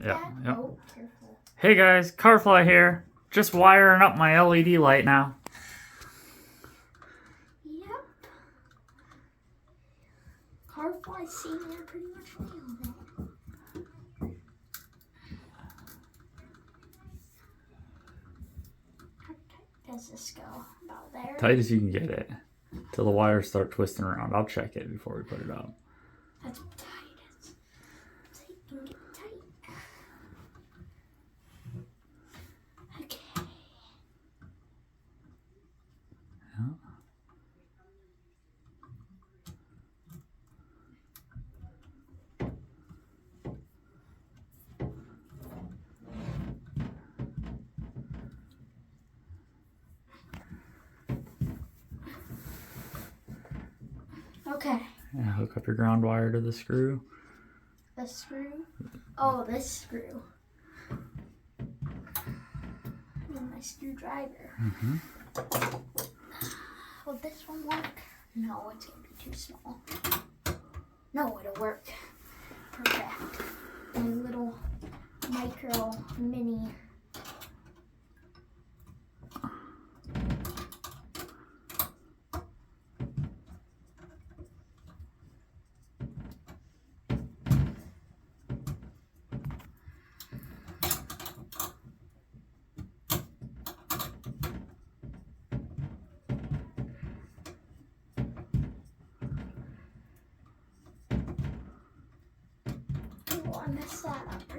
that? Yep. Oh, careful. Hey guys, Carfly here. Just wiring up my LED light now. Yep. Carfly senior pretty much nailed it. How tight does this go? About there? Tight as you can get it. Till the wires start twisting around. I'll check it before we put it up. That's tight. So you can get tight. Okay. Yeah. Okay. And hook up your ground wire to the screw. The screw? Oh, this screw. I need my screwdriver. Mm-hmm. Will this one work? No, it's gonna be too small. No, it'll work. Perfect. A little micro mini. Oh, I messed that up.